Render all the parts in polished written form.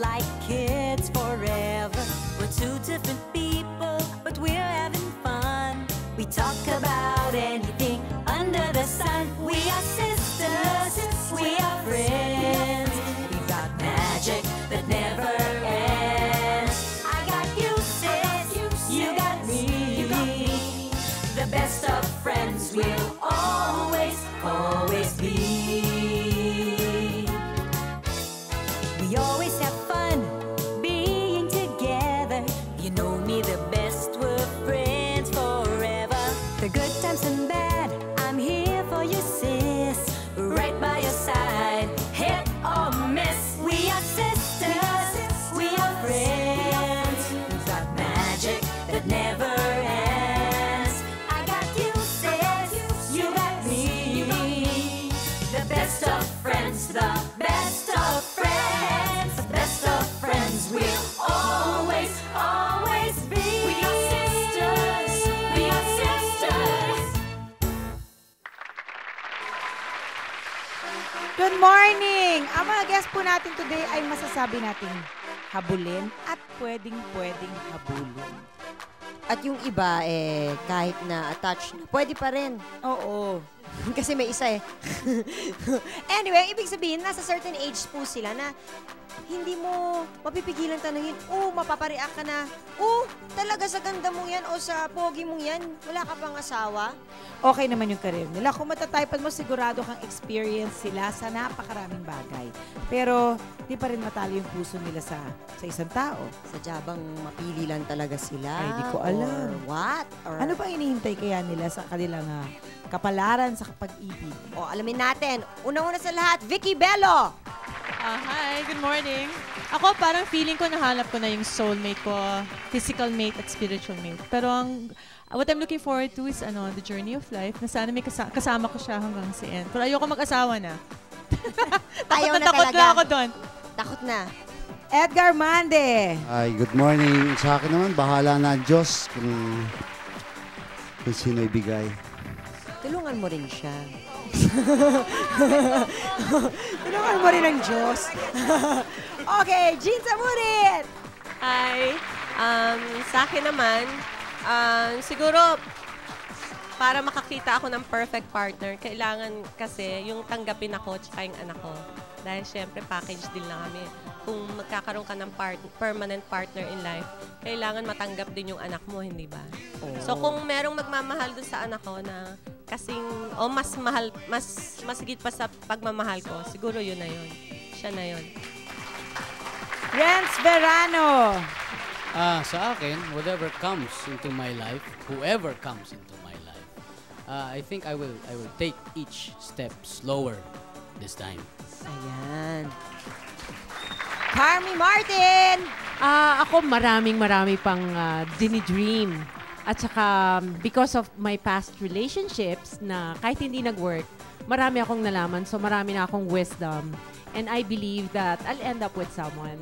like kids forever. We're two different people, but we're having fun. We talk about anything under the sun. We are sisters, we are friends. We've got magic that never ends. I got you, sis, you got me. The best of friends will always, always be. We always have fun being together. You know me the best, we're friends forever. The good times and bad, I'm here for you, sis. Right by your side, hit or miss. We are sisters, we are friends. We've got magic that never ends. I got you, sis, you got me. The best of friends, the best of friends. The best of friends will always, always be. We are sisters, we are sisters. Good morning! Ang mga guest po natin today ay masasabi nating habulin at pwedeng-pwedeng habulin. At yung iba, kahit na attached na, pwede pa rin. Oo. Kasi may isa eh. Anyway, ibig sabihin, nasa certain age po sila na hindi mo mapipigilan tanungin, mapapareact ka na, talaga sa ganda mong yan o sa pogi mong yan, wala ka pang asawa? Okay naman yung career nila. Kung matatypan mo, sigurado kang experience sila sa napakaraming bagay. Pero, di pa rin matalo yung puso nila sa isang tao. Sadya bang mapili lang talaga sila? Ay, di ko alam. Or what? Or... Ano bang inihintay kaya nila sa kanilang kapalaran sa pag-ibig? Alamin natin. Unang-una sa lahat, Vicky Bello! Hi, good morning. Ako parang feeling ko nahanap ko na yung soulmate ko, physical mate at spiritual mate. Pero what I'm looking forward to is the journey of life na sana may kasama ko siya hanggang sa end. Pero ayoko mag-asawa na. Ayaw na takot talaga. na ako doon. Takot na. Edgar Mande! Ay, good morning. Sa akin naman, bahala na ang Diyos kung sino ibigay. Tulungan mo rin siya. Tulungan mo rin ang Diyos. Okay, Jean Samurit! Hi. Sa akin naman, siguro, para makakita ako ng perfect partner, kailangan kasi yung tanggapin ako tsaka yung anak ko. Dahil syempre, package din lang kami. Kung magkakaroon ka ng permanent partner in life, kailangan matanggap din yung anak mo, hindi ba? So kung merong magmamahal dun sa anak ko na kasing, mas mahal, mas higit pa sa pagmamahal ko, siguro yun na yun. Siya na yun. Renz Verano! Sa akin, whatever comes into my life, whoever comes into my life, I think I will take each step slower this time. Ayan. Carmi Martin! Ako marami pang dinidream. At saka, because of my past relationships na kahit hindi nag-work, marami akong nalaman. So, marami na akong wisdom. And I believe that I'll end up with someone.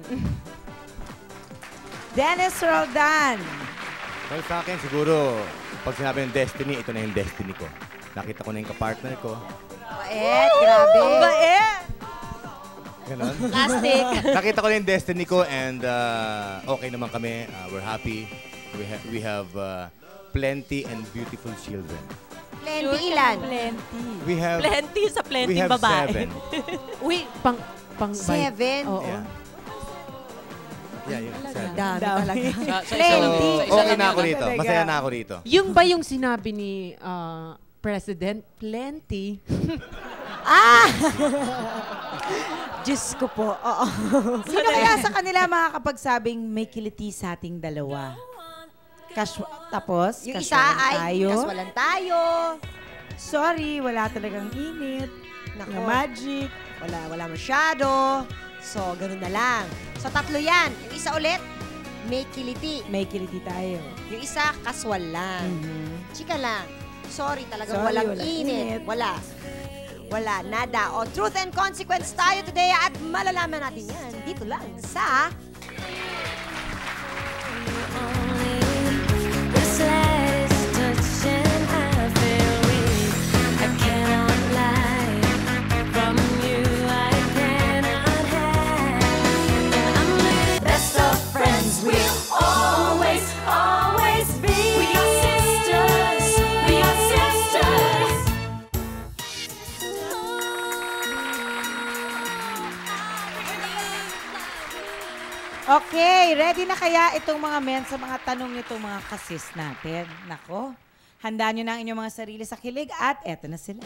Dennis Roldan! Well, sa akin, siguro, pag sinabi ng destiny, ito na yung destiny ko. Nakita ko na yung kapartner ko. Bait, grabe. Bait! Ganon. Plastic. Nakita ko na yung destiny ko and okay naman kami. We're happy. We have plenty and beautiful children. Plenty ilan? Plenty. We have Plenty sa plenty we have babae. 7. Uy, pang 7? Oo. Yeah. Yeah, yun. 7. Dami Dami. talaga. So, okay na ako yun. rito. Masaya na ako rito. Yung ba yung sinabi ni President? Plenty. Diyos ko po. Oo. Sino kaya sa kanila makakapagsabing may kiliti sa ating dalawa? Tapos, Yung isa kaswalan ay tayo. kaswalan tayo. Sorry, wala talagang init. Nako. Wala magic. Wala masyado. So, ganun na lang. So, 3 yan. Yung isa ulit, may kiliti. May kiliti tayo. Yung isa, kaswal lang. Chika lang. Sorry, talagang walang init. Wala, nada. O, truth and consequence tayo today at malalaman natin yan dito lang sa From you I cannot hide. I'm Okay, ready na kaya itong mga men sa mga tanong nitong mga kasis natin? Nako, handa nyo na ang inyong mga sarili sa kilig at eto na sila.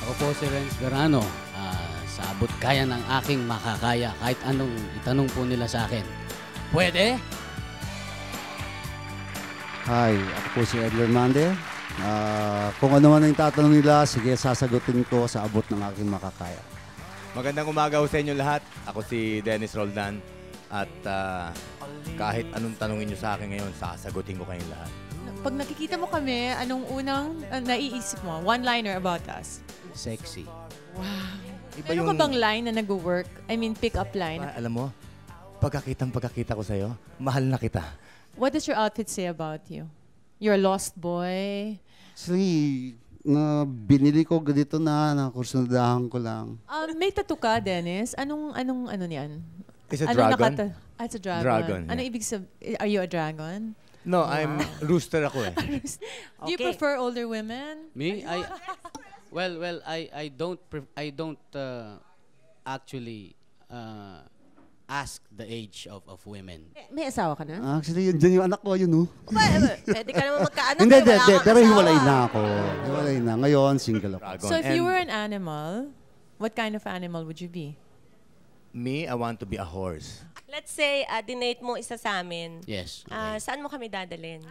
Ako po si Renz Verano. Sa abot kaya ng aking makakaya, kahit anong itanong po nila sa akin. Pwede? Hi, ako po si Ed Hernandez. Kung ano man ang tatanong nila, sige, sasagutin ko sa abot ng aking makakaya. Magandang umaga sa inyo lahat. Ako si Dennis Roldan. At kahit anong tanongin nyo sa akin ngayon, sasagutin ko kayong lahat. Pag nakikita mo kami, anong unang naiisip mo? One-liner about us. Sexy. Wow. Iba Meron ka bang line na nag-work? I mean, pick-up line. Alam mo, pagkakita ko sa'yo, mahal na kita. What does your outfit say about you? You're a lost boy? Actually, binili ko ganito na kursunadahan ko lang. May tattoo ka, Dennis. Anong niyan? It's a dragon. It's a dragon. Dragon, Ano yeah. ibig sabihin? Are you a dragon? No, I'm rooster ako eh. Do you prefer older women? Me? I don't actually ask the age of women. May asawa ka na? Actually, yun dyan yung anak ko, yun Pwede ka naman magkaanak. Hindi, wala kang pero asawa. hiwalay na ako. Hiwalay na. Ngayon, single ako. So if you were an animal, what kind of animal would you be? Me, I want to be a horse. Let's say, dinate mo isa sa amin. Yes. Saan mo kami dadalhin?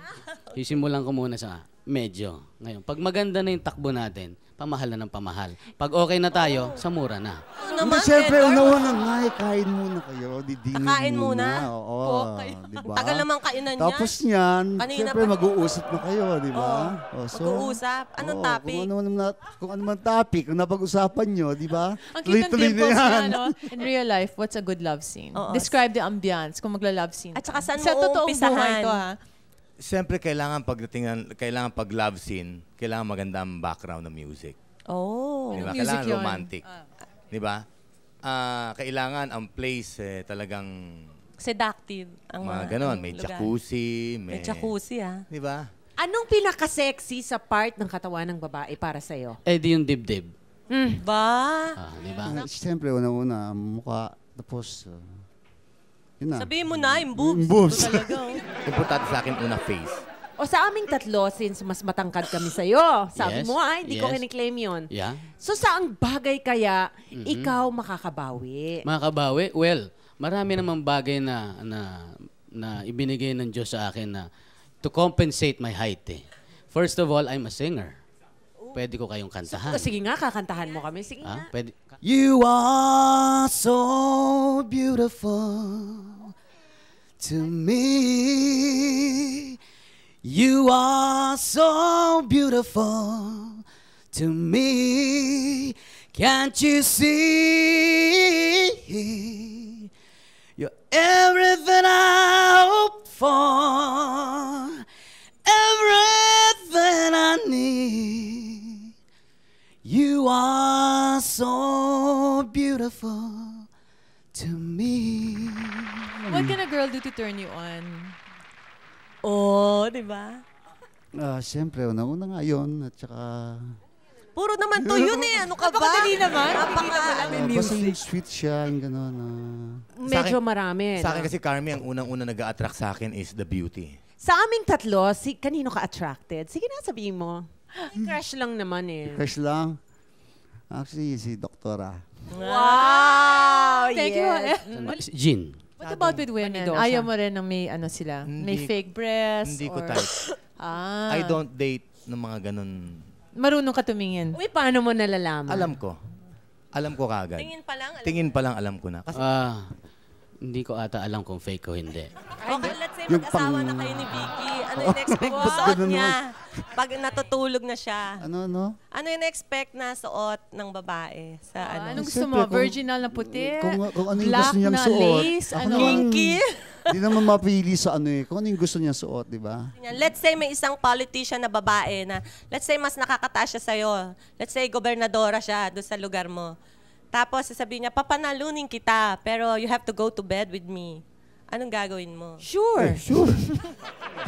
Sisimulan ko muna sa medyo. Ngayon, pag maganda na yung takbo natin, pamahal na ng pamahal. Pag okay na tayo, sa mura na. Hindi, siyempre, unawa na nga, kain muna kayo. Didinin Kakain muna? Oo, diba? Tagal naman kainan niya. Tapos niyan, Kanina siyempre, pa- mag-uusap na kayo, di ba? Mag-uusap? Anong topic? Kung ano man topic, kung napag-usapan nyo, di ba? Ang cute ng Tuloy-tuloy dimples na yan. niya, no? In real life, what's a good love scene? Oo. Describe the ambience kung magla-love scene. At saka saan Sa mo totoong uumpisahan? buhay to, ha? Siyempre, kailangan pag love scene, kailangan maganda ang background ng music. Oh. Di ba? Music Kailangan yun. romantic. Di ba? Kailangan ang place talagang Seductive. Ang mga ganon. May lugar. jacuzzi. May jacuzzi, Di ba? Anong pinaka-sexy sa part ng katawan ng babae para sa'yo? Di yung dibdib. Ba? Di ba? Siyempre, una-una, mukha. Tapos, yun na. Sabihin mo na, yung boobs. Yung boobs. Ito talaga. Importante sa akin, una face. O sa aming tatlo, since mas matangkad kami sa'yo, sabi Yes, mo, hindi ko yes. kiniklaim yun. Yeah. So saang bagay kaya ikaw makakabawi? Makabawi? Well, marami namang bagay na ibinigay ng Diyos sa akin na to compensate my height eh. First of all, I'm a singer. Pwede ko kayong kantahan. Sige nga, kakantahan mo kami. Sige nga. Pwede. You are so beautiful to me. You are so beautiful to me. Can't you see? You're everything I hope for, everything I need. You are so beautiful to me. What can a girl do to turn you on? Oh, di ba? Siyempre, una-una nga yun. At saka, Puro naman to yun eh. Ano ka ba? Napakadali naman. basta yung sweet siya, yung gano'n. Medyo marami. Sa no? akin kasi, Carmi, ang unang-una nag-a-attract sa akin is the beauty. Sa aming tatlo, kanino ka attracted? Sige na, sabihin mo. Crush lang naman eh. Crush lang. Actually, si Doktora. Wow! Thank you. Jean. What about with women? Manidosa. Ayaw mo rin ng may sila? May fake breasts? Hindi ko or- type. I don't date ng mga ganun. Marunong ka tumingin. Uy, paano mo nalalaman? Alam ko. Alam ko kagad. Tingin pa lang. Tingin pa lang alam ko na. Kasi Hindi ko ata alam kung fake o hindi. Okay, let's say Yung mag-asawa pang- na kayo ni Vicky. Ano yung expect na suot ganun niya? Pag natutulog na siya. Ano? Ano yung expect na suot ng babae sa ano? Anong gusto mo? Siyempre, Virginal na puti? Kung ano yung Black gusto niyang na suot. lace? Ako Ano? naman, Kinky? Hindi naman mapili sa ano eh. Kung ano yung gusto niya suot, di ba? Let's say may isang politician na babae na, let's say mas nakakataas siya sa'yo. Let's say gobernadora siya doon sa lugar mo. Tapos sasabihin niya, papanalunin kita, pero you have to go to bed with me. Anong gagawin mo? Sure. Sure.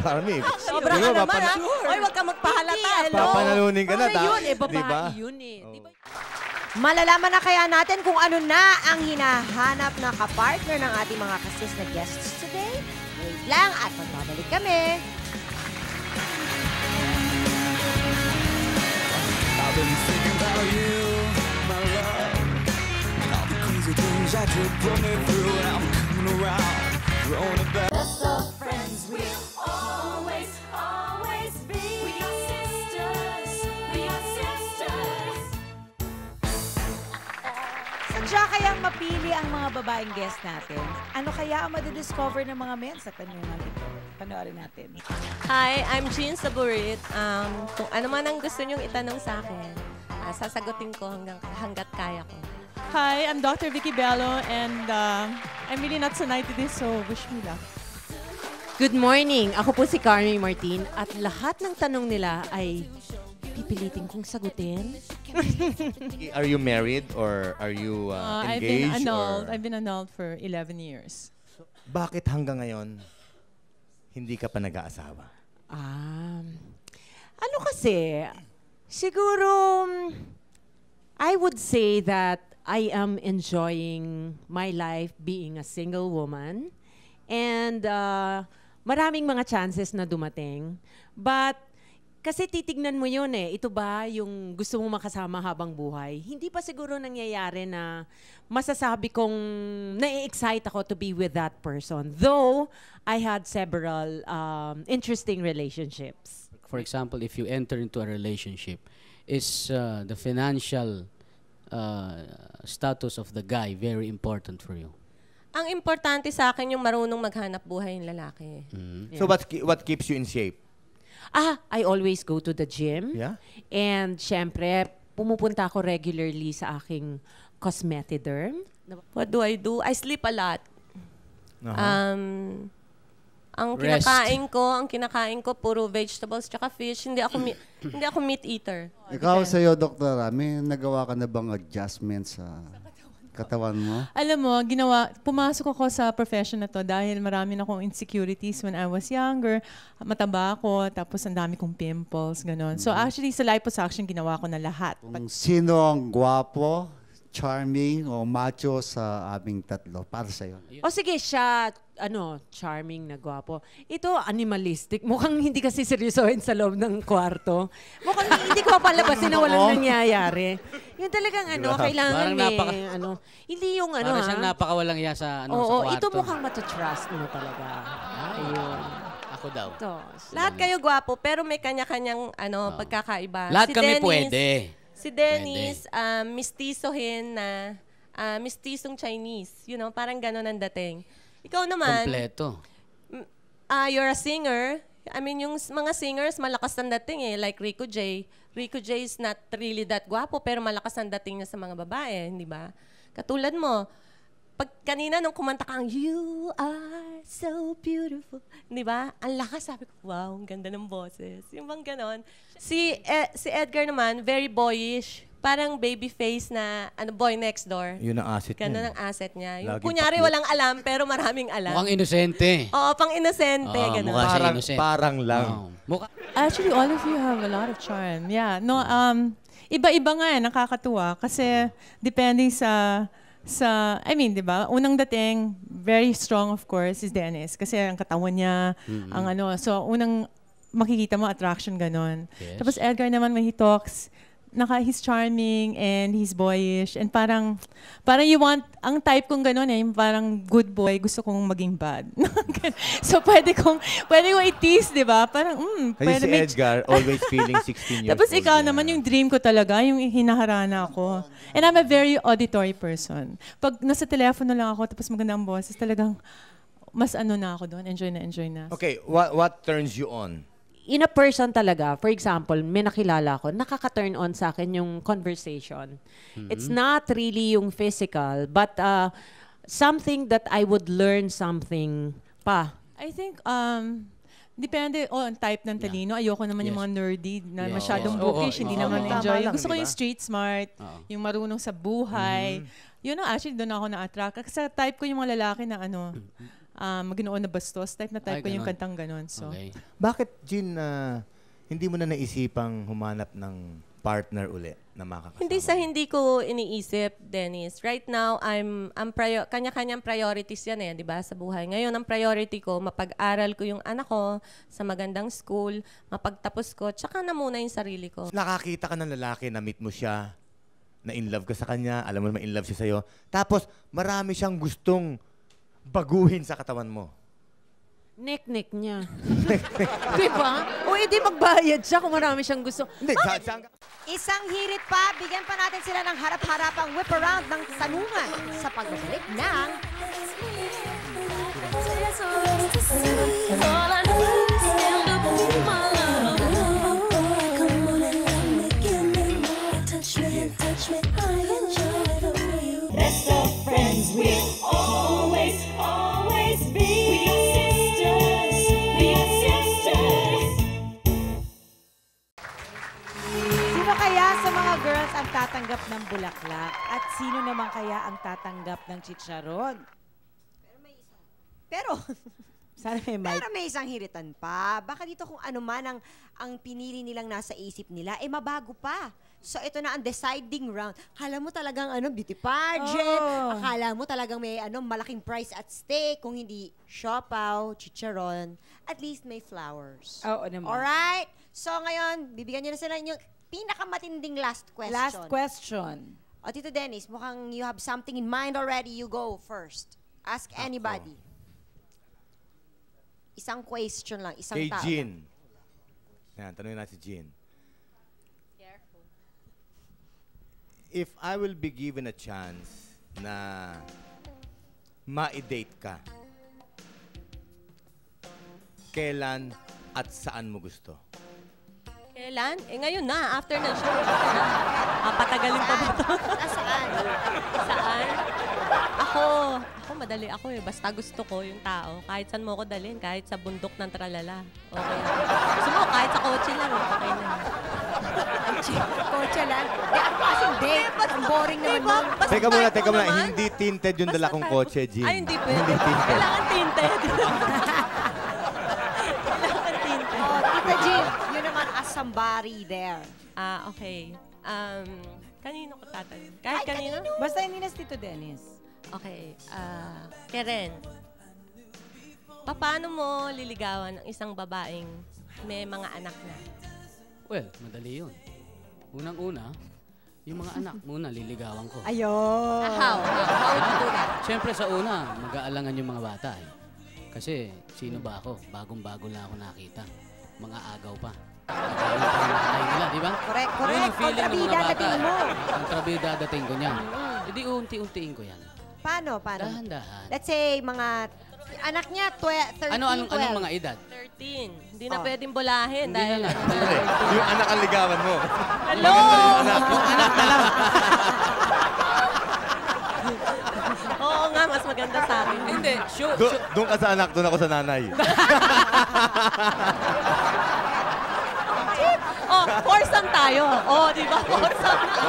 Carmi. Sobra ka naman, ha? Oy, wag ka magpahalata. Hello? Papanalunin ka na. Paano yun eh? Di ba? Babae yun eh. Di ba? Malalaman na kaya natin kung ano na ang hinahanap na kapartner ng ating mga kasis na guests today? Wait lang at magbabalik kami. I've been thinking about you, my love, and all the crazy things that you put me through, and I'm coming around, growing about. Best of friends, we'll always, always be. We are sisters, we are sisters. Sadya kayang mapili ang mga babaeng guest natin? Ano kaya ang madidiscover ng mga men sa tanungan ito? Panoorin natin. Hi, I'm Jean Saburit. Kung ano man ang gusto nyong itanong sa akin, sasagutin ko hanggat kaya ko. Hi, I'm Dr. Vicky Bello, and I'm really not sanay to this, so wish me luck. Good morning. Ako po si Carmi Martin at lahat ng tanong nila ay pipilitin kong sagutin. Are you married or are you I've engaged? been annulled. or I've been annulled for 11 years. bakit hanggang ngayon hindi ka pa nag-aasawa? Ano kasi, siguro, I would say that I am enjoying my life being a single woman. And maraming mga chances na dumating. But kasi titignan mo yun eh. Ito ba yung gusto mong makasama habang buhay? Hindi pa siguro nangyayari na masasabi kong na-excite ako to be with that person. Though, I had several interesting relationships. For example, if you enter into a relationship, is the financial status of the guy very important for you? Ang importante sa akin yung marunong maghanap buhay yung lalaki. So what keeps you in shape? I always go to the gym. Yeah? And syempre, pumupunta ako regularly sa aking cosmetic derm. What do? I sleep a lot. Ang Rest. kinakain ko puro vegetables tsaka fish. Hindi ako meat eater. Ikaw sa'yo, doktora, may nagawa ka na bang adjustment sa katawan mo? Alam mo, pumasok ako sa profession na to dahil marami na akong insecurities when I was younger. Mataba ako, tapos ang dami kong pimples, gano'n. So actually, sa liposuction, ginawa ko na lahat. Kung sino ang gwapo, charming, o macho sa aming tatlo? Para sa'yo. O sige, siya, charming na gwapo. Ito, animalistic. Mukhang hindi kasi seryosohin sa loob ng kwarto. Mukhang hindi ko papalabasin na walang nangyayari. Yung talagang kailangan Parang hindi yung Para siyang napakawalang iya sa, sa Oo, kwarto. ito mukhang matatrust mo talaga. Ayun. Ako daw. Ito. Lahat kayo gwapo, pero may kanya-kanyang pagkakaiba. Lahat Si kami Dennis- pwede. Si Dennis, mistisohin na, mistisong Chinese. You know, parang gano'n ang dating. Ikaw naman, Kompleto. you're a singer. I mean, yung mga singers, malakas ang dating eh. Like Rico J. Rico J is not really that gwapo, pero malakas ang dating niya sa mga babae, hindi ba? Katulad mo, pag kanina nung kumanta kang, "You are so beautiful," di ba? Ang lakas, sabi ko, wow, ang ganda ng boses. Yung bang ganon. Si Edgar naman, very boyish. Parang baby face na boy next door. Yun ang asset niya. Ganon ang asset niya. Yung Laging kunyari pa-cute. walang alam, pero maraming alam. Mukhang inosente. Oo, pang-inosente. Oo, ganon. mukha siya innocent. Parang lang. Actually, all of you have a lot of charm. Yeah, no, iba-iba nga nakakatuwa kasi depende I mean, di ba? Unang dating, very strong of course, is Dennis. Kasi ang katawan niya, so unang makikita mo, attraction, ganon. Yes. Tapos Edgar naman, when he talks, he's charming and he's boyish and parang you want, ang type kong gano'n yung parang good boy, gusto kong maging bad. So pwede kong i-tease, di ba? Parang, Kasi pwede si Edgar, always feeling 16 years Tapos old. ikaw naman, yung dream ko talaga, yung hinaharana ako. And I'm a very auditory person. Pag nasa telepono lang ako, tapos magandang boses, talagang mas na ako doon, enjoy na. Okay, what turns you on? In a person talaga, for example, may nakilala ko, nakaka-turn on sa akin yung conversation. It's not really yung physical, but something that I would learn something pa. I think, depende on type ng talino. Ayoko naman yung mga nerdy na masyadong bookish, hindi naman enjoy. Gusto ko yung street smart, yung marunong sa buhay. Yun actually doon ako na-attract. Kasi type ko yung mga lalaki na maginoon na bastos. Type ko yung kantang ganon. So. Okay. Bakit, Jean, hindi mo na naisipang humanap ng partner uli? na makakasama? Hindi sa hindi ko iniisip, Dennis. Right now, kanya-kanyang priorities yan di ba, sa buhay. Ngayon, ang priority ko, mapag-aral ko yung anak ko sa magandang school, mapagtapos ko, tsaka na muna yung sarili ko. Nakakita ka ng lalaki, na-meet mo siya, na in love ka sa kanya, alam mo naman in love siya sa'yo, tapos marami siyang gustong baguhin sa katawan mo. Nek-nek niya. Di ba? O edi magbayad siya kung marami siyang gusto. Hindi, Isang hirit pa, bigyan pa natin sila ng harap-harapang whip around ng tanungan sa pagbabalik ng Best of friends, we'll always, always be. We are sisters, we are sisters. Sino kaya sa mga girls ang tatanggap ng bulaklak? At sino naman kaya ang tatanggap ng chicharon? Pero Sana may mic. Pero may isang hiritan pa. Baka dito kung ano man ang pinili nilang nasa isip nila, mabago pa. So ito na ang deciding round. Akala mo talagang beauty pageant. Akala mo talagang may malaking prize at stake. Kung hindi siopaw, chicharon, at least may flowers. Oo naman. Alright? So ngayon, bibigyan niyo na sila yung pinakamatinding last question. Last question. O Tito Dennis, mukhang you have something in mind already. You go first. Ask anybody. Isang question lang, isang Kay tao. Jean. Yan, tanongin natin si Jean. Careful. If I will be given a chance na ma-date ka, kailan at saan mo gusto? Kailan? Ngayon na, after ng show. Patagalin pa ba ito? Saan? Saan? Ako madali ako Basta gusto ko yung tao. Kahit saan mo ako dalhin, kahit sa bundok ng tralala. Okay. Gusto mo, kahit sa kotse lang, okay na. Kotse lang? Kasing date. Ang boring naman nun. Teka muna. Hindi tinted yung dala kong kotse, Jean. Ay, hindi pwede. Hindi tinted. Kailangan tinted. Tita Jean, yun naman as somebody there. Okay. Kanino ko tatanong? Kahit kanino? Basta hindi na si Tito Dennis. Okay. Karen, paano mo liligawan ang isang babaeng may mga anak na? Well, madali yun. Unang-una, yung mga anak muna liligawan ko. Ayun. How would you do that? Siyempre sa una, mag-aalangan yung mga bata Kasi sino ba ako? Bagong-bago lang ako nakita. Mga agaw pa. Agaw pa yung nanay nila, di ba? Correct. Yun ang feeling ng mga bata. Kontrabida mo. Kontrabida dating ko niyan. Hindi unti-untiin ko yan. Paano? Dahan-dahan. Let's say, mga anak niya, 13, Anong 12. mga edad? 13. Hindi na pwedeng bulahin Hindi dahil... na. Yung anak ang ligawan mo. Hello! Oo nga, mas maganda sa akin. Hindi. Doon ka sa anak, doon ako sa nanay. Foursome tayo. Di ba? Foursome na.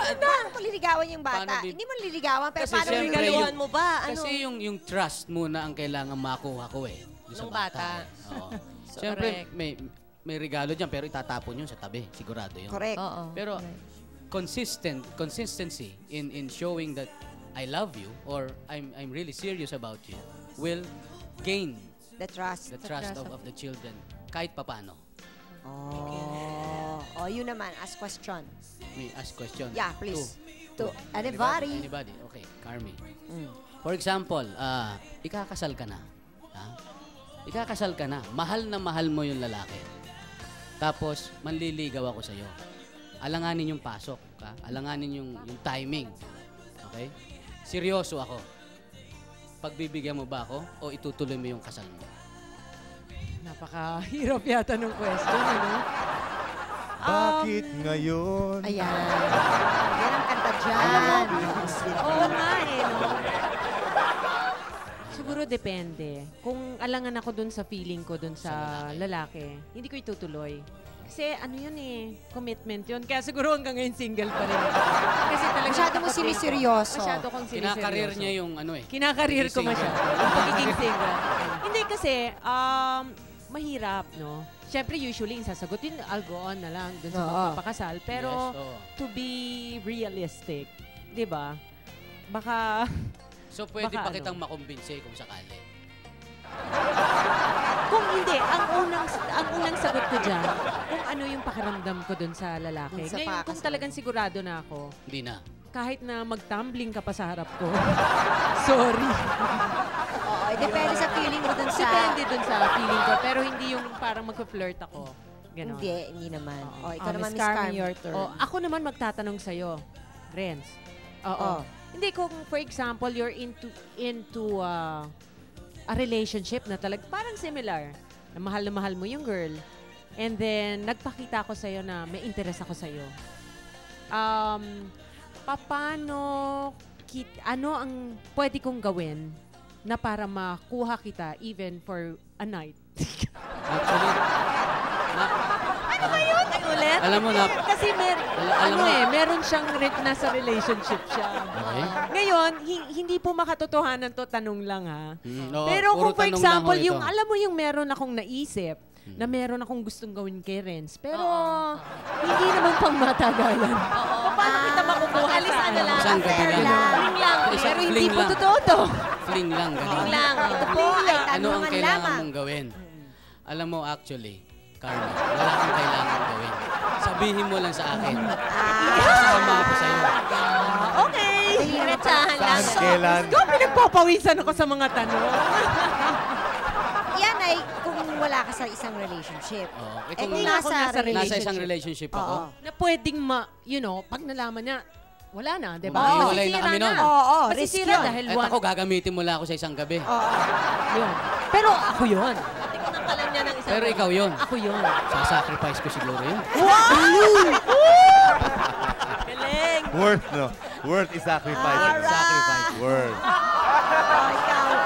Paano mo liligawan yung bata? Paano Hindi mo liligawan, pero Kasi paano siyempre, liligawan? Galuhan mo ba? Kasi yung trust muna ang kailangan makuha ko Doon sa Nung bata. Oo. So, Siyempre, correct. may regalo dyan, pero itatapon yun sa tabi. Sigurado yun. Correct. Oo. Pero consistency in showing that I love you or I'm really serious about you will gain The trust. the trust of the children kahit papano. Yun naman. Ask question. May ask question. Yeah, please. To anybody. Anybody. Okay, Carmi. For example, ikakasal ka na. Ikakasal ka na. Mahal na mahal mo yung lalaki. Tapos, manliligaw ako sa'yo. Alanganin yung pasok. Alanganin yung timing. Okay? Seryoso ako. Pagbibigyan mo ba ako o itutuloy mo yung kasal mo? Napakahirap yata ng question, Bakit ngayon? Ayan. Yan ang kanta dyan. Oo nga no? Siguro depende. Kung alangan ako dun sa feeling ko dun sa lalaki, hindi ko itutuloy. Kasi yun commitment yun. Kaya siguro hanggang ngayon single pa rin ako. Kasi talaga Masyado mo siniseryoso. Masyado kong siniseryoso. Kinakareer niya yung Kinakareer ko masyado. Yung pagiging single. Hindi kasi, mahirap mahirap, no? Siyempre, usually, yung sasagutin, I'll go on na lang dun sa Oo. magpapakasal. Pero, Yes, oo. to be realistic, di ba? Baka, So, pwede Baka pa ano? kitang makumbinse kung sakali. kung hindi, ang unang sagot ko dyan, kung ano yung pakiramdam ko dun sa lalaki. Dun sa Ngayon, kung pakasal. talagang sigurado na ako, Hindi na. kahit na mag-tumbling ka pa sa harap ko, sorry. Oo, depende sa feeling mo dun sa... Depende dun sa feeling ko, pero hindi yung parang mag-flirt ako. Ganon. Hindi naman. Oo. Ikaw naman, Miss Miss Carmen, Carmen. your turn. Oh, ako naman magtatanong sa'yo, Renz. Oo. Hindi, kung for example, you're into a relationship na parang similar, na mahal mo yung girl, and then nagpakita ako sa'yo na may interest ako sa'yo. Ano ang pwede kong gawin na para makuha kita even for a night? Actually, Ulit? alam mo na, Kasi alam mo, meron siyang nasa relationship siya. Okay. Ngayon, hindi po makatotohanan to, tanong lang ha. Oo, Pero puro kung for tanong lang example, ho ito. alam mo yung meron akong naisip, na meron akong gustong gawin kay Renz, pero hindi naman pang matagalan. Paano kita makukuha Alis sa ano lang, Isang gabi affair lang. lang. Fling lang. Isang Pero hindi fling po lang. totoo to. Fling lang, ganun. Fling lang. Ito po ay Ano ang tanungan kailangan lamang. mong gawin? Alam mo, actually, Carmen, wala kang kailangan gawin. Sabihin mo lang sa akin. Kasama ako sa'yo. Okay. Diretsahan lang. Saan, kailan? Go, pinagpapawisan ako sa mga tanong. Yan ay kung wala ka sa isang relationship. Oo. Eh Kung kung ako nasa nasa relationship. nasa isang relationship ako, Oo. Na pwedeng pag nalaman niya, wala na, di ba? Maghiwalay na Masisira kami nun. Oo, risk Masisira yun. dahil At ako, gagamitin mo lang ako sa isang gabi. yun. Pero ako yun. Tingnan ka lang niya ng isang Pero ikaw yun. Ako yun. Sasacrifice ko siguro yun. galing. Worth, no? Worth is sacrifice. Sacrifice. Worth.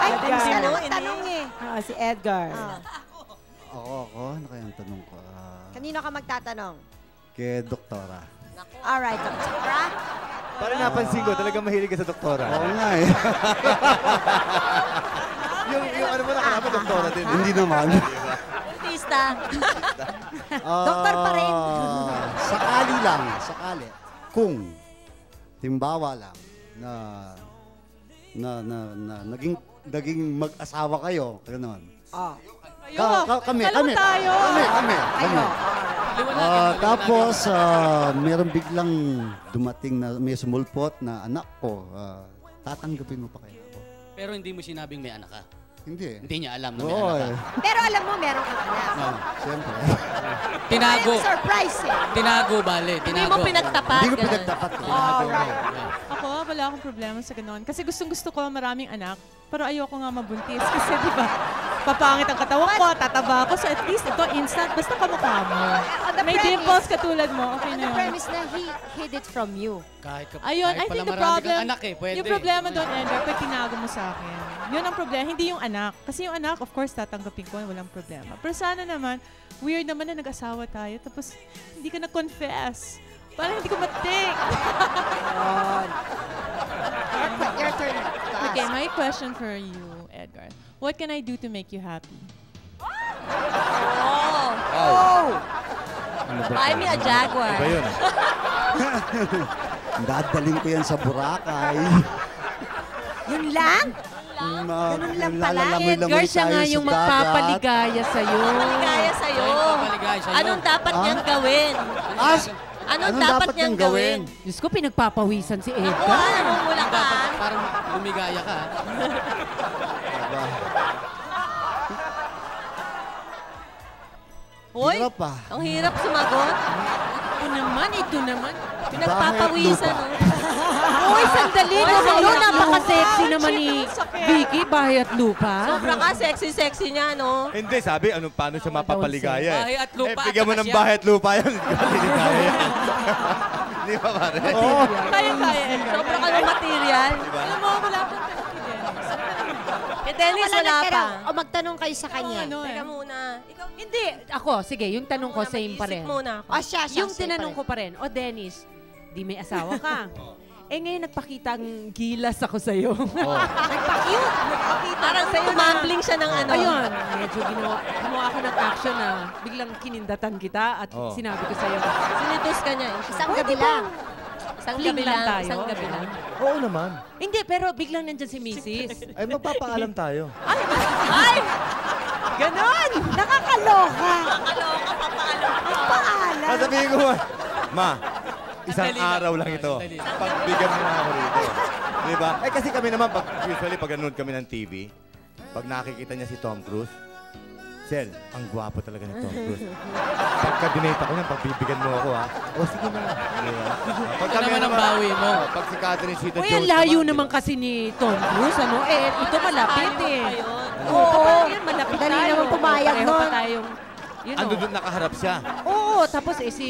Ay, Edgar. tanong eh. Si Edgar. Ako, ano kaya ang tanong ko? Kanino ka magtatanong? Kay Doktora. Alright, Doktora. Parang napansin ko, talagang mahilig ka sa doktora. Oo nga eh. yung ano mo nakalama, doktora din. Hindi naman. Artista. Doktor pa rin. Sakali lang, sakali. Kung, timbawa lang, naging mag-asawa kayo, gano'n. Oh. Kami. tayo. Tapos, meron biglang dumating na may sumulpot na anak ko. Tatanggapin mo pa kaya ako? Pero hindi mo sinabing may anak ka. Hindi. Hindi niya alam na may Oo anak eh. ka. Pero alam mo, meron kang anak. No, siyempre. Tinago. Ay, surprise eh. Tinago, bale. Hindi Tinago. mo pinagtapat. Hindi ko ganun. pinagtapat. Alright. Ako, wala akong problema sa ganun. Kasi gustong-gusto ko maraming anak. Pero ayoko nga mabuntis. Kasi di ba, papangit ang katawan ko, tataba ako. So at least ito, instant. Basta kamukha mo. On the May premise- dimples katulad mo. Okay On na the yun. premise na he hid it from you. Ayun, I kahit think pala the marami problem, kang anak eh, pwede. yung problema doon, Edgar, pag tinago mo sa akin. Yun ang problema, hindi yung anak. Kasi yung anak, of course, tatanggapin ko, walang problema. Pero sana naman, weird naman na nag-asawa tayo, tapos hindi ka na-confess. Parang hindi ko matik. Your turn to ask. Okay, my question for you, Edgar. What can I do to make you happy? Ano ba? Buy me a Jaguar. Iba yun. Dadaling ko yan sa Boracay. Yun lang? Ganun lang pala. Edgar, siya nga yung magpapaligaya sa'yo. Paligaya sa'yo. Paligaya sa'yo. Anong dapat niyang gawin? Anong dapat niyang gawin? Diyos ko, pinagpapawisan si Ako, Edgar. namumula ka. Dapat parang lumigaya ka. Hoy, Hirap pa. ang hirap sumagot. Ito naman. Pinagpapawisan. lupa. oh. Uy, sandali. Ano, napaka-sexy naman ni Vicky, bahay at lupa. Sobra ka, sexy-sexy niya, no? Hindi, sabi, paano siya mapapaligaya Bahay at lupa bigyan mo at ng saka bahay at lupa yan. Paligaya yan. Di ba, pare? Oo. Kaya-kaya, Edgar. Sobra ka ng material. Diba? Alam mo, wala akong tanong kay Dennis. Kay Dennis, wala pa. O magtanong kayo sa kanya. Ano eh. Teka muna. Ikaw, Hindi. Ako, sige, yung tanong ko, same pa rin. Mag-isip muna ako. O siya, Yung same tinanong pa ko pa rin, o Dennis, di may asawa ka. Ngayon nagpakita ang gilas ako sa'yo. Parang sa'yo, mambling siya ng ano. Ayun, medyo gumawa ako ng action reaction na biglang kinindatan kita at Oh. sinabi ko sa'yo, Sinitus ka niya. Isang gabi lang. Isang fling gabi lang lang. tayo. Isang gabi lang. Oo naman. Hindi, pero biglang nandyan si Mrs. Ay, magpapaalam tayo. Ganon! Nakakaloka. Nakakaloka, papaalam ka. Paalam. Sasabihin ko, Ma, isang Sandali lang. araw lang ito. Sandali lang. Pagbigyan mo na ako rito. Di ba? Eh kasi kami naman, usually pag nanonood kami ng TV, pag nakikita niya si Tom Cruise, Sel, ang gwapo talaga ni Tom Cruise. Pagka dinate ako niyan, pagbibigyan mo ako ha. O sige na. Di ba? Pag Ito naman ang bawi mo. Pag si Catherine Uy, Zeta-Jones ang layo di ba? naman kasi ni Tom Cruise, ano? Eh, ito malapit eh. Oo. Yan, malapit Dali tayo. naman pumayag Pareho pa nun. tayong, you know. Ando doon nakaharap siya. Oo, tapos si,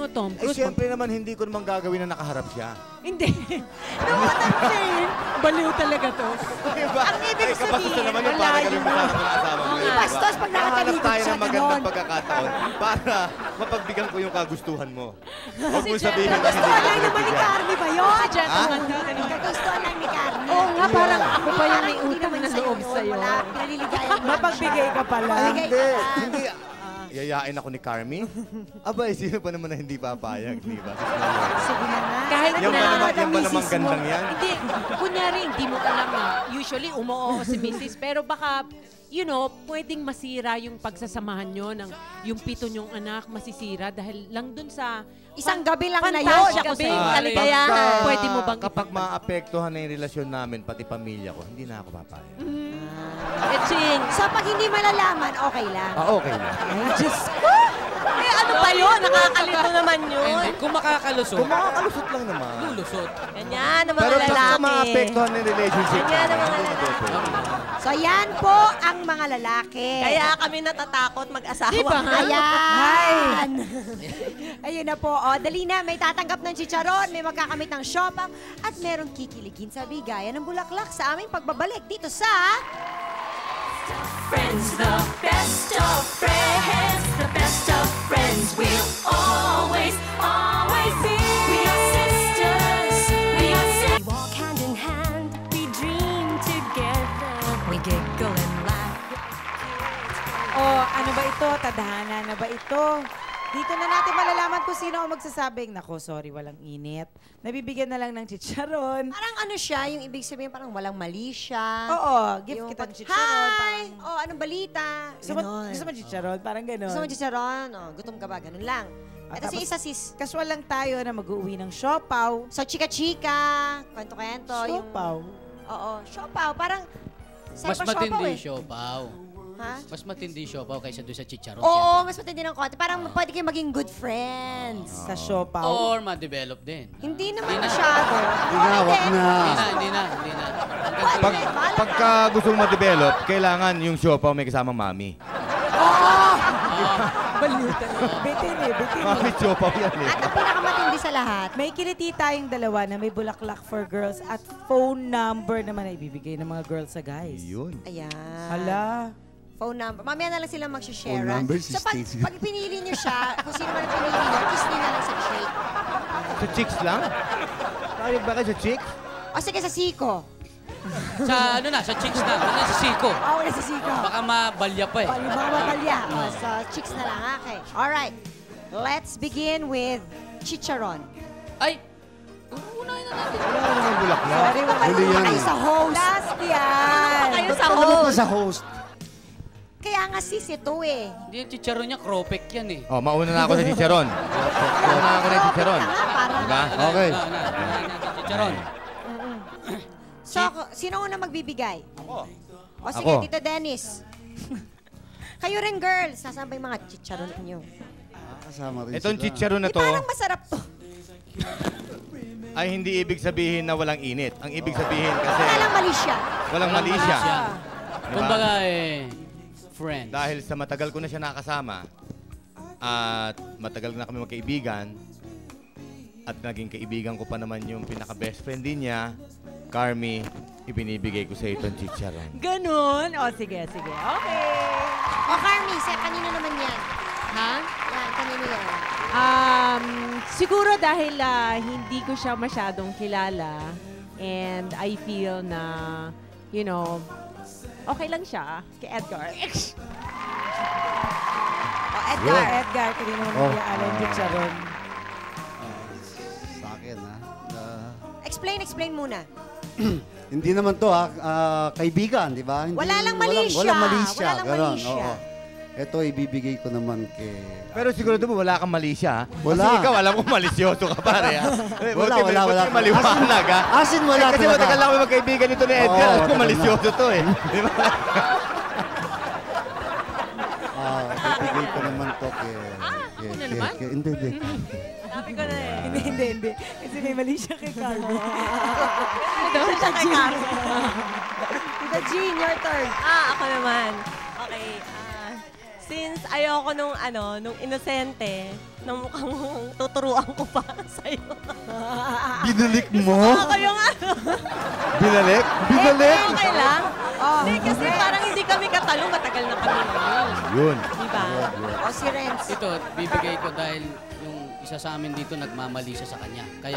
Tom Eh Cruise. siyempre naman, hindi ko naman gagawin na nakaharap siya. Hindi. No, what I'm saying, baliw talaga to. Diba? Ang ibig Kapastos sabihin, naman yung wala para yun. gawin mo sa asawa mo. Hindi bastos pag Hanap nakatalikod tayo siya ng magandang ganon. pagkakataon para mapagbigyan ko yung kagustuhan mo. Huwag mo Si sabihin na hindi Gustuhan ka lang naman ni binibigyan. Carmi ba yun? Si Gentleman ka kanina. Kagustuhan lang ni Carmi. Oo nga, parang ako pa yung Parang may hindi utang naman na sa'yo loob yun. sa'yo. Wala, pinaliligayan mo. Mapagbigay ka pala. Mapagbigay Hindi, ka. hindi. Yayain ako ni Carmi? Abay, sino pa naman na hindi papayag, di ba? Sige na nga. Kahit Yan na, ba naman, yan ba misis namang mo. gandang yan? hindi, kunyari, hindi mo alam na usually umuoo si Mrs. Pero baka, you know, pwedeng masira yung pagsasamahan nyo ng yung 7 nyong anak, masisira dahil lang dun sa Isang gabi lang na yun. fantasya ko Gabi, sa'yo. kaligayahan. Pwede mo bang Kapag maapektuhan na yung relasyon namin, pati pamilya ko, hindi na ako papayag. Etching. So pag hindi malalaman, okay lang. Okay na. Ay, Diyos ko. Eh, ano pa yun? Nakakalito naman yun. Hindi, kung makakalusot, Kung makakalusot lang naman. lulusot. Ganyan ang mga Pero basta lalaki. maapektuhan ng relationship. Ganyan ang mga namin, lalaki. hindi pwede. So yan po ang mga lalaki. Kaya kami natatakot mag-asawa. Di ba, ha? Ayan. Ayun na po. O, dali na. May tatanggap ng chicharon, may magkakamit ng siopaw, at merong kikiligin sa bigayan ng bulaklak sa aming pagbabalik dito sa... Friends, the best of friends, the best of friends. We'll always, always be. We are sisters, we are sisters. We walk hand in hand, we dream together. We giggle and laugh. Oh, ano ba ito? Tadhana na ba ito? Dito na natin malalaman kung sino ang magsasabing, nako, sorry, walang init. Nabibigyan na lang ng chicharon. Parang ano siya, yung ibig sabihin parang walang mali siya. Oo, gift Yung kita ng pag, chicharon. Hi! Oh, anong balita? Gusto mo chicharon? Parang gano'n. Gusto mo chicharon? Oh, gutom ka ba? Ganun lang. Ah, Ito si tapos- isa sis. Casual lang tayo na mag-uwi ng siopaw. So, chika-chika, kwento-kwento. Yung, Siopaw? oo, siopaw. Parang, sa'yo Mas pa siopaw matindi eh. siopaw. Ha? Mas matindi siopaw kaysa doon sa chicharon. Oo, mas matindi ng konti. Parang pwede kayo maging good friends. Sa siopaw? Or ma-develop din. Hindi naman Hindi na. masyado. Hindi na, wag na. Hindi na. Hanggang Pag, tuloy na. pagka gusto mong ma-develop, kailangan yung siopaw may kasamang mami. Baliw talaga. Bitin eh, bitin eh. Mami siopaw yan eh. At ang pinakamatindi sa lahat, May kiliti tayong dalawa na may bulaklak for girls at phone number naman na ibibigay ng mga girls sa guys. Yun. ayan. Hala. Phone number. Mamaya na lang sila mag-share. Phone number si So pag, Stacey. pag pinili niyo siya, kung sino man ang pinili niyo, kiss niyo na lang sa cheek. Sa chicks lang? Bakit sa chicks? O sige, sa siko. Sa ano na, sa chicks na. Ano na, sa siko. Oo, sa siko. Baka mabalya pa eh. O, yung mga mabalya. O, sa chicks na lang. Okay. Alright. Let's begin with chicharon. Ay! Unahin na natin. Wala naman bulaklak. Sorry, wala Huli yan Kayo eh. sa host. Last yan. Kayo sa Ano pa host. sa host? Kaya nga sis, ito eh. Hindi yung chicharon niya, cropek yan eh. Oh, mauna na ako sa chicharon. Mauna na ako na chicharon. Parang, Diba? Okay. Chicharon. so, sino una magbibigay? Ako. O sige, Ako. Tito Dennis. Kayo rin, girls. Nasaan ba yung mga chicharon niyo? Kasama rin Itong sila. chicharon na Eh, to parang masarap to. ay hindi ibig sabihin na walang init. Ang ibig sabihin kasi Wala lang mali siya. walang mali siya. Diba? Kumbaga eh, friends. Dahil sa matagal ko na siya nakasama at matagal na kami magkaibigan at naging kaibigan ko pa naman yung pinaka-best friend din niya, Carmi, ibinibigay ko sa itong chicharon. Ganon. O, sige, sige. Okay. O, Carmi, kanino naman yan? Ha? Yan, kanino yan? Siguro dahil hindi ko siya masyadong kilala and I feel na, you know, okay lang siya kay Edgar. Edgar, kanina mo Oh, nag-aalan yung chicharon. Sa akin, ha? Explain muna. Hindi naman to, kaibigan, di ba? Hindi, Wala lang malisya. Walang malisya. Wala lang ganon, malisya. oo. Ito, ibibigay ko naman kay... Pero siguro mo wala kang mali siya. Wala. Kasi ikaw, alam mo, malisyoso ka pare. Wala. Buti maliwanag, ha? Asin wala Kasi talaga. matagal lang kami magkaibigan nito ni Edgar. Oo, Alam ko, matagal malisyoso to eh. Di ba? Ibibigay ko naman to kay... ako na naman? Hindi. Sabi ko na eh. Hindi. Kasi may mali siya kay Carlo. Tita Jean, your turn. Ako naman. Okay. Since ayoko nung inosente, nung mukhang tuturuan ko pa sa'yo. Binalik mo? Ako yung Binalik? Okay lang. Hindi, kasi parang hindi kami katalo, matagal na kami ngayon. Yun. Diba? O si Renz. Ito, bibigay ko dahil yung isa sa amin dito nagmamali siya sa kanya. Kaya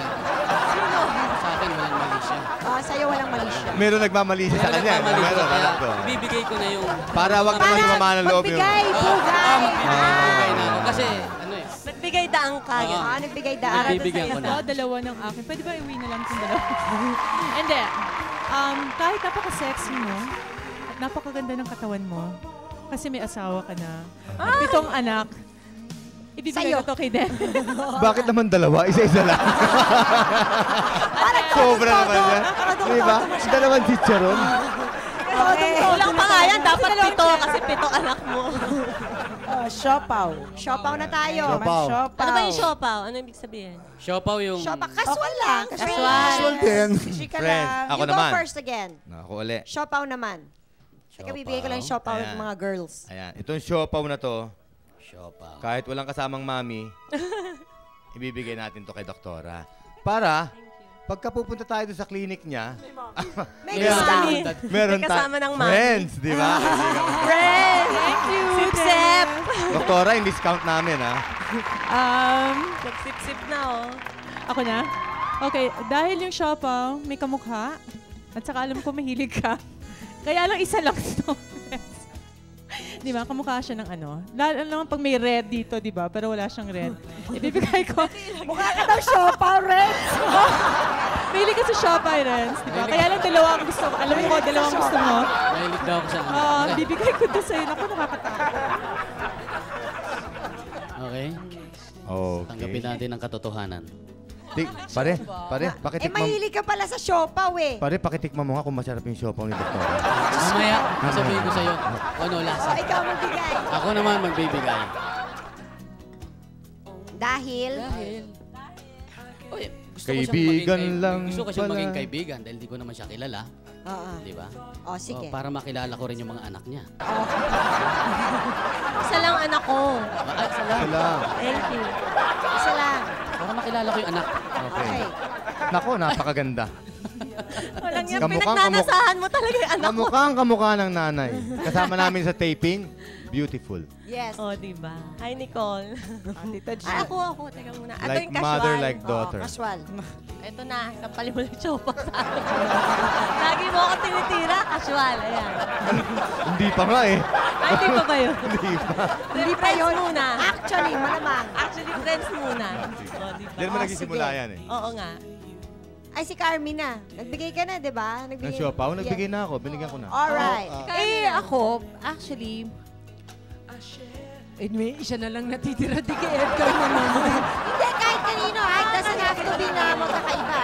sa akin walang mali siya. Sa'yo walang mali siya. Meron nagmamali siya sa kanya. Nagmamali siya, Meron, kaya alam ko. bibigay ko na yung... Para wag naman sumama ng loob yung... Magbigay, bugay. Magbibigay na ako. Kasi ano eh. Nagbigay daang ka. Nagbigay daan. Nagbibigyan ko na. Dalawa ng akin. Pwede ba iuwi na lang itong dalawa? Hindi. Kahit napaka-sexy mo, at napakaganda ng katawan mo, kasi may asawa ka na, at 7 anak, ibibigay Sa'yo. ko to kay Den. Bakit naman dalawa? Isa-isa lang. Sobra naman yan. Diba? Dalawang chicharon. Okay. Kulang pa nga yan. Dapat 7 kasi 7 anak mo. Siopaw. Siopaw na tayo. Siopaw. Ano ba yung siopaw? Ano ibig sabihin? Siopaw yung... Siopaw. Casual lang. Casual din. Chika Friends, lang. ako You naman. go first again. Ako uli. Siopaw naman. Teka, bibigay ko lang yung siopaw Ayan. ng mga girls. Ayan. Itong siopaw na to, Siopaw. kahit walang kasamang mami, ibibigay natin to kay doktora. Para, pagka pupunta tayo doon sa clinic niya, May Yeah. discount. meron May kasama ng mami. friends, di ba? Friend! Thank you! Sip-sip! Doktora, yung discount namin, ha? Nagsip-sip na, oh. Ako na? Okay, dahil yung siopaw, may kamukha, at saka alam ko mahilig ka, kaya lang isa lang to. Di ba? Kamukha siya ng ano. Lalo naman pag may red dito, di ba? Pero wala siyang red. Ibibigay ko. Mukha ka daw siopaw, Renz. Mahilig ka sa siopaw, Renz. Di ba? Kaya lang dalawa ang gusto ko. Alam ko, dalawa ang gusto mo. Mahilig daw ako sa ano. Bibigay ko to sa'yo. Naku, nakakatakot. Okay? Okay. Tanggapin natin ang katotohanan. Pare, Eh, pakitikman. mahilig ka pala sa siopaw eh. Pare, pakitikman mo nga kung masarap yung siopaw ni doktora. Mamaya, sasabihin ko sa'yo kung ano lasa. Ikaw magbigay. Ako naman magbibigay. Dahil, Uy, gusto Kaibigan lang Gusto ko siyang pala. maging kaibigan dahil di ko naman siya kilala. Di ba? sige. Para makilala ko rin yung mga anak niya. Isa lang anak ko. Sila. Thank you. Isa lang. Para makilala ko yung anak. Okay. Nako, napakaganda. Walang yan. Kamukhang Pinagnanasahan mo talaga yung anak ko. Kamukha ng nanay. Kasama namin sa taping, beautiful. Yes. Oh, diba? Hi, Nicole. Tita G. Ako. Teka muna. Ito Like yung casual. mother, like daughter. Casual. Ito na. Sampalin mo lang yung chopa sa akin. Lagi mo ako tinitira. Casual. Ayan. Hindi pa nga eh. Ay, di pa ba yun? Hindi pa. Hindi pa yun. Muna. Actually, malamang. Actually, friends muna. Oh, diba? Diyan mo nagsisimula sige. yan eh. Oo nga. Ay, si Carmina. Nagbigay ka na, di ba? Ng siopaw, nagbigay na ako. Binigyan ko na. Alright. Ako, actually, anyway, isa na lang natitira. Di kay Edgar naman. Hindi, kahit kanino. It doesn't have to be na magkakaiba.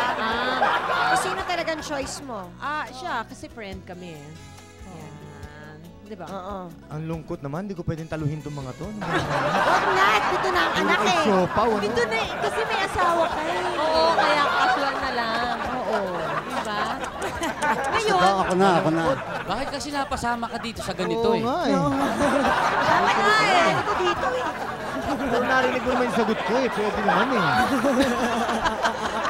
Kung sino talagang choice mo. Siya, kasi friend kami. Yan. Di ba? Oo. Ang lungkot naman, hindi ko pwedeng taluhin itong mga to. Huwag na. Ito na ang anak eh. Siopaw, ano? Ito na eh. Kasi may asawa ka eh. Oo, kaya casual na lang. Oo. Diba? Ngayon. Ako na. Bakit kasi napasama ka dito sa ganito Oo eh? nga eh. Tama na eh. Ito dito eh. Pero narinig mo naman yung sagot ko eh. Pwede naman eh.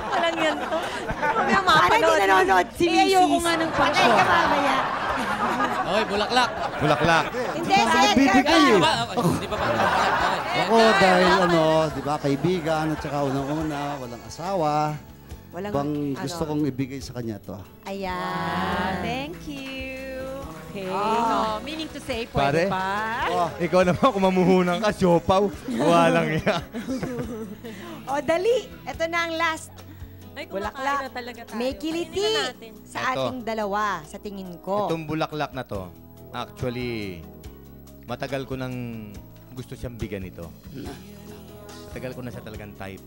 Walang yan to. Mamaya Para hindi mapanood. nanonood si Mrs. ayoko nga ng Patay ka mamaya. Okay, bulaklak. Bulaklak. Hindi, si Edgar Bibigay ka. eh. Hindi pa ba? Okay. Ako dahil di ba, kaibigan at saka unang-una, walang asawa. Walang, Bang gusto kong ibigay sa kanya to. Ayan. Thank you. Okay. So, meaning to say, Pare, pwede ba? ikaw naman kung mamuhunan ka, siopaw. Walang yan. O, dali. Ito na ang last. Ay, Bulaklak. kumakain na talaga tayo. May kiliti Kainin na natin. sa Ito. ating dalawa, sa tingin ko. Itong bulaklak na to, actually, matagal ko nang gusto siyang bigyan ito. Matagal ko na siya talagang type.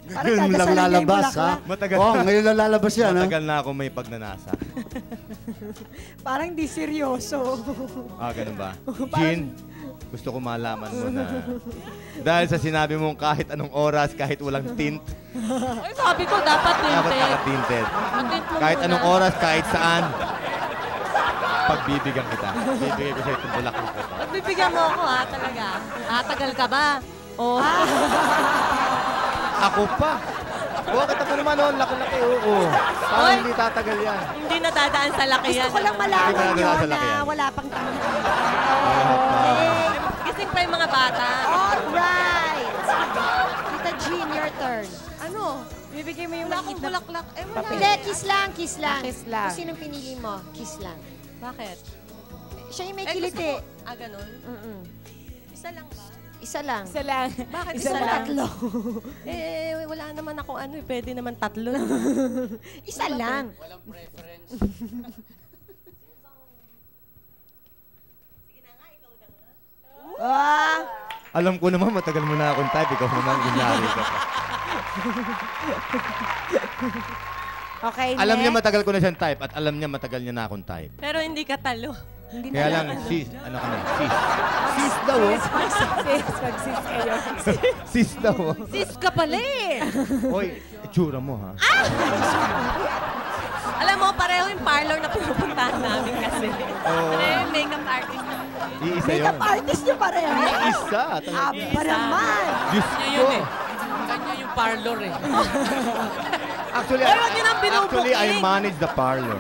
Parang Ngayon lang dadasalan niya yung lalabas, ha? bulaklak. Matagal Oh, na. ngayon lang lalabas yan, ha? Matagal na ako may pagnanasa. Parang di seryoso. Ganun ba? Jean, gusto ko malaman mo na dahil sa sinabi mong kahit anong oras, kahit walang tint, Ay, sabi ko, dapat dapat tinted. naka-tinted. Tint mo Kahit muna. anong oras, kahit saan, pagbibigyan kita. Bibigyan ko sa'yo itong bulaklak ko. Pagbibigyan mo ako, ha, talaga. Tatagal ka ba? Oh. Ako pa. Kita mo naman noon, laki-laki, oo. Parang Oy. hindi tatagal yan. Hindi nadadaan sa laki yan. Gusto ko lang malaman Hindi ba yun naglalaki na yan? wala pang tanong. Gising pa yung mga bata. Alright! Tita Jean, your turn. Ano? Bibigay mo yung Wala akong maliit na... bulaklak. Eh, wala. Hindi, kiss lang, kiss lang. Kiss lang. Kung sinong pinili mo, kiss lang. Bakit? Siya yung may Eh, gusto kiliti. ko- ganun? Mm-mm. Isa lang ba? Isa lang. Isa lang. Bakit Isa isa lang? tatlo. Wala naman ako ano, pwede naman tatlo. Isa lang. Walang preference. Ah! Alam ko naman, matagal mo na akong type. Ikaw naman, gunyari ka pa. Okay, Alam niya next. matagal ko na siyang type at alam niya matagal niya na akong type. Pero hindi ka talo. Hindi Kaya na lang, sis, ano kami? Sis. Sis daw, oh. Mag-sis kayo. Sis daw, oh. Sis ka pala eh. Hoy, itsura mo, ha? Alam mo, pareho yung parlor na pinupuntahan namin kasi. Pareho yung makeup artist namin. Iisa yun. Makeup artist niyo pareho. Isa. Aba naman. Diyos Kanya ko. yun eh. Kanya yung parlor eh. Actually, Ay, wag niyo nang binubuking. I manage the parlor.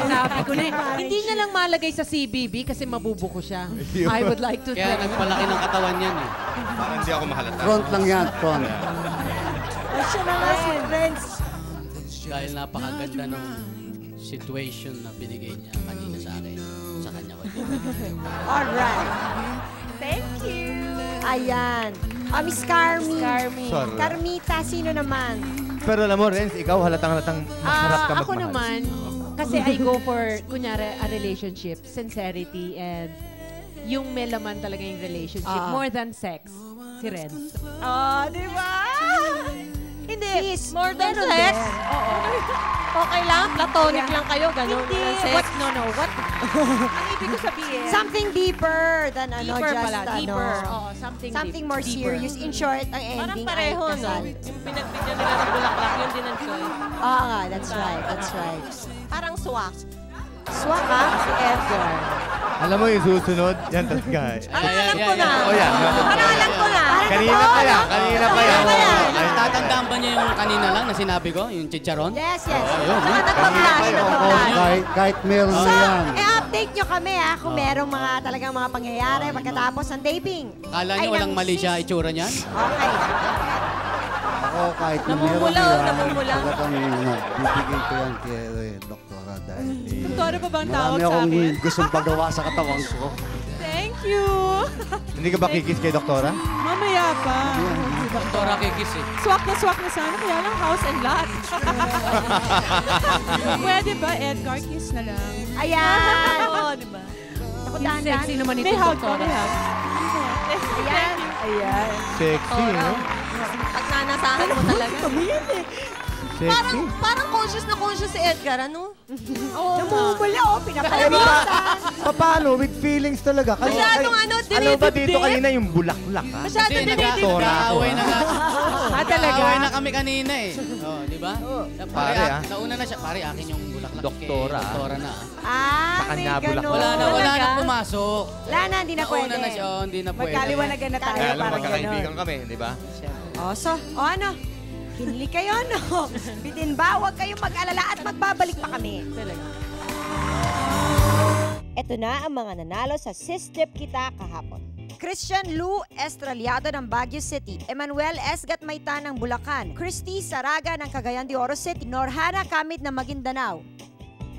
Sabi ko na, hindi na lang malagay sa CBB kasi mabubuko siya. I would like to Kaya nagpalaki ng katawan yan eh. Parang hindi ako mahalata. Front lang yan, front. O siya na nga si Friends. Dahil napakaganda ng situation na binigay niya kanina sa akin. Sa kanya ko. Alright. Thank you. Ayan. Miss Carmi. Sorry. Carmita, sino naman? Pero alam mo, Renz, ikaw halatang masarap ka Ako magmahal. naman, kasi I go for, kunyari, a relationship, sincerity, and yung may laman talaga yung relationship, more than sex, si Renz. Di ba? Hindi. Sis, More than meron sex? din. Oo. Okay lang? Platonic lang kayo? Ganun? Hindi. Walang sex? What? No. What? Ang ibig ko sabihin, Something deeper than deeper just pala. Deeper. ano. Oo, something More deeper. serious. In short, ang Parang ending pareho, ay no? kasal. Yung pinagbigyan nila ng bulaklak, yun din ang choice. Oo nga, that's right. That's right. Parang swak. Swak ka? Si Edgar. Alam mo yung susunod, yan talaga. Parang alam ko na. Oh, yan. Parang alam ko na. Kanina pa yan. Kanina pa yan. Natatandaan ba niyo yung kanina lang na sinabi ko? Yung chicharon? Yes, yes. Ayun, Saka no? nagpa-flash. Kahit meron So, na yan. update nyo kami kung merong mga talagang mga pangyayari pagkatapos ng taping. Kala Ay, niyo walang ng mali sis. siya itsura niyan? Okay. Ako kahit na meron Namumula, na yan, namumula. talagang bibigay ko yan kay Doktora dahil Doktora pa bang tawag marami sa akong akin? gustong pagawa sa katawan ko. Thank you. Hindi ka ba kikis kay Doktora? Mamaya pa. Doktora kikis eh. Swak na sana, kaya lang house and lot. Pwede ba, Edgar? Kiss na lang. Ayan. Oo, di ba? Ako Yung dahan sexy naman ito, May hug ko, Doktora. may hug. Ayan. Ayan. Sexy, no? Pag nanasahan mo talaga. Sexy. Parang conscious si Edgar, ano? Namumula, pinapalamisan. Paano? With feelings talaga. Masyadong ano, Alam ba dinidibdib? dito kanina yung bulaklak, ha? Masyado Hindi, dinidibdib. nag-aaway na nga. Talaga? Nag-aaway na kami kanina eh. Oh, di ba? Pare, Pare, ah. nauna na siya. Pare, akin yung bulaklak. Doktora, Kay ah. Doktora na. Sa kanya, bulak- Wala na Talaga? pumasok. Wala na, hindi na pwede. Nauna na siya, oh, hindi na pwede. Magkaliwanagan na tayo, Kaya lang, parang magkakaibigan gano'n. kami, di ba? Ano? Hinli kayo, no? Bitin ba? Huwag kayong mag-alala at magbabalik pa kami. Ito na ang mga nanalo sa Sis Trip Kita kahapon. Christian Lou Estraliado ng Baguio City, Emmanuel Esgat Mayta ng Bulacan, Christy Saraga ng Cagayan de Oro City, Norhana Kamit ng Maguindanao,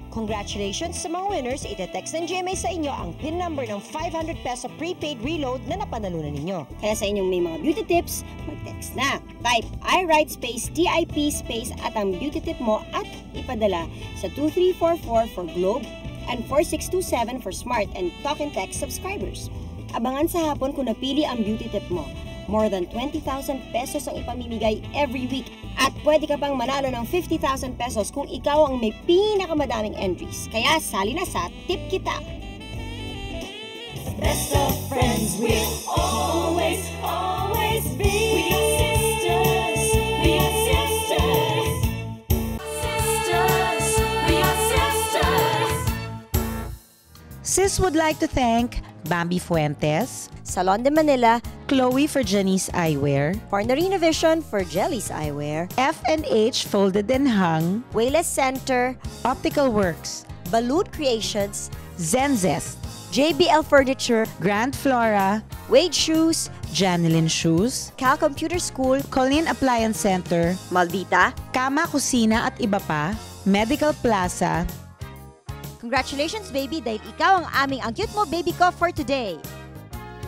Congratulations sa mga winners. Ite-text ng GMA sa inyo ang PIN number ng 500 peso prepaid reload na napanalunan ninyo. Kaya sa inyong may mga beauty tips, mag-text na. Type I-Write space TIP space at ang beauty tip mo at ipadala sa 2344 for Globe and 4627 for Smart and Talk and Text subscribers. Abangan sa hapon kung napili ang beauty tip mo. More than 20,000 pesos ang ipamimigay every week. At pwede ka pang manalo ng 50,000 pesos kung ikaw ang may pinakamadaming entries. Kaya sali na sa Tip Kita! Best of friends, we'll always, always be. We are sisters, we are sisters. Sisters, we are sisters. Sis would like to thank Bambi Fuentes, Salon de Manila, Chloe for Janice Eyewear, Fornarina Vision for Jelly's Eyewear, F&H Folded and Hung, Wayless Center, Optical Works, Balut Creations, Zenzest, JBL Furniture, Grand Flora, Wade Shoes, Janelyn Shoes, Cal Computer School, Colleen Appliance Center, Maldita. Kama Kusina at iba pa, Medical Plaza. Congratulations, baby, dahil ikaw ang aming Ang Cute Mo Baby ko for today.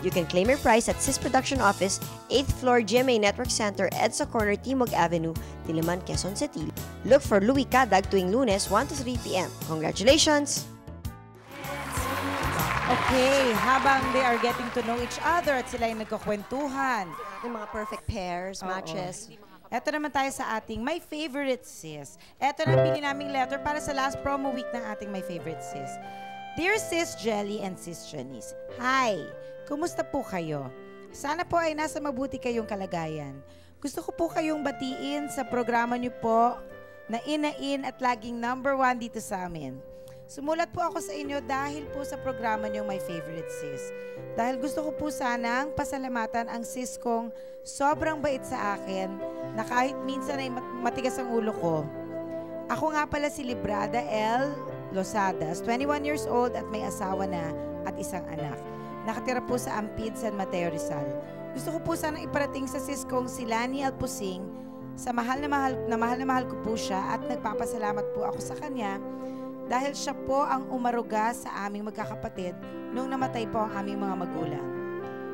You can claim your prize at Sis Production Office, 8th floor GMA Network Center, EDSA Corner, Timog Avenue, Diliman, Quezon City. Look for Louie Cadag tuwing Lunes, 1 to 3 p.m. Congratulations! Okay, habang they are getting to know each other at sila ay nagkakwentuhan. Yung mga perfect pairs, matches. Eto naman tayo sa ating My Favorite Sis. Eto na pili naming letter para sa last promo week ng ating My Favorite Sis. Dear Sis Jelly and Sis Janice, hi! Kumusta po kayo? Sana po ay nasa mabuti kayong kalagayan. Gusto ko po kayong batiin sa programa niyo po na in at laging #1 dito sa amin. Sumulat po ako sa inyo dahil po sa programa niyong My Favorite Sis. Dahil gusto ko po sanang pasalamatan ang sis kong sobrang bait sa akin na kahit minsan ay matigas ang ulo ko. Ako nga pala si Librada L. Losadas, 21 years old at may asawa na at isang anak. Nakatira po sa Ampid, San Mateo, Rizal. Gusto ko po sanang iparating sa sis kong si Lani Alpusing sa mahal na mahal ko po siya at nagpapasalamat po ako sa kanya dahil siya po ang umaruga sa aming magkakapatid nung namatay po ang aming mga magulang.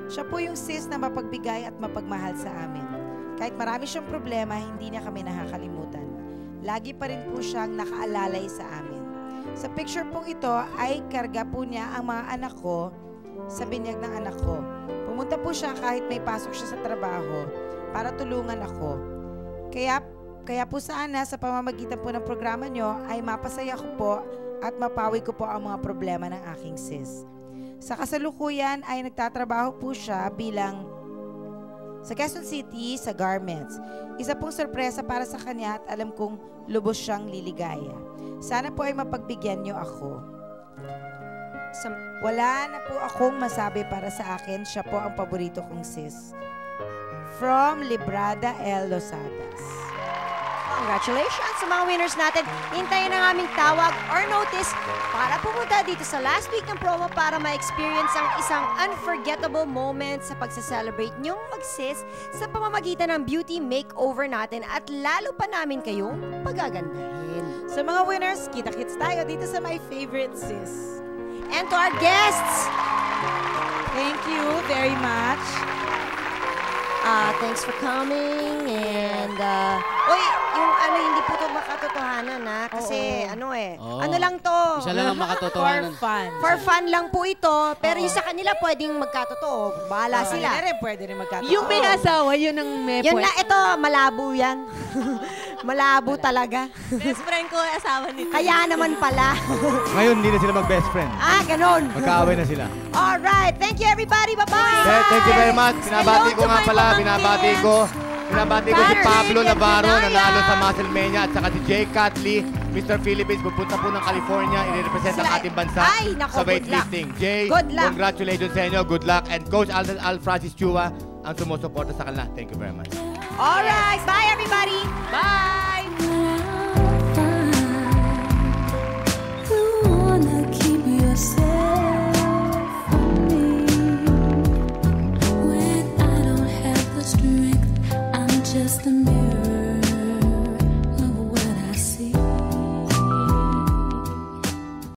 Siya po yung sis na mapagbigay at mapagmahal sa amin. Kahit marami siyang problema, hindi niya kami nakakalimutan. Lagi pa rin po siyang nakaalalay sa amin. Sa picture pong ito ay karga po niya ang mga anak ko sa binyag ng anak ko. Pumunta po siya kahit may pasok siya sa trabaho para tulungan ako. Kaya po sana sa pamamagitan po ng programa nyo ay mapasaya ko po at mapawi ko po ang mga problema ng aking sis. Sa kasalukuyan ay nagtatrabaho po siya bilang sa Quezon City sa garments. Isa pong sorpresa para sa kanya at alam kong lubos siyang liligaya. Sana po ay mapagbigyan nyo ako. Wala na po akong masabi para sa akin. Siya po ang paborito kong sis. From Librada L. Losadas. Congratulations sa mga winners natin. Hintayin ang aming tawag or notice para pumunta dito sa last week ng promo para ma-experience ang isang unforgettable moment sa pagsa-celebrate nyong mag-sis sa pamamagitan ng beauty makeover natin at lalo pa namin kayong pagagandahin. Sa mga winners, kita-kits tayo dito sa My Favorite Sis. And to our guests, thank you very much. Thanks for coming and yung hindi po ito makatotohanan kasi ano lang to. Isa lang ang makatotohanan. For fun lang po ito, pero yung sa kanila pwedeng magkatotoo. Bahala sila. Pwede rin magkatotoo. Yung may asawa, yun ang may Yun na, ito, malabo yan. Malabo talaga. Best friend ko, asawa nito. Kaya naman pala. Ngayon, hindi na sila mag-best friend. Ganon. Magkaaway na sila. Alright, thank you everybody. Bye-bye. Thank you very much. Binabati ko nga pala, binabati ko si Pablo Navarro, nanalo sa Musclemania, at saka si Jay Catley, Mr. Philippines, pupunta po ng California, i-represent ang ating bansa sa weightlifting. Jay, congratulations sa inyo, good luck. And Coach Al Francis Chua, ang sumusuporta sa kanila. Thank you very much. Alright, bye everybody. Bye. Just a mirror.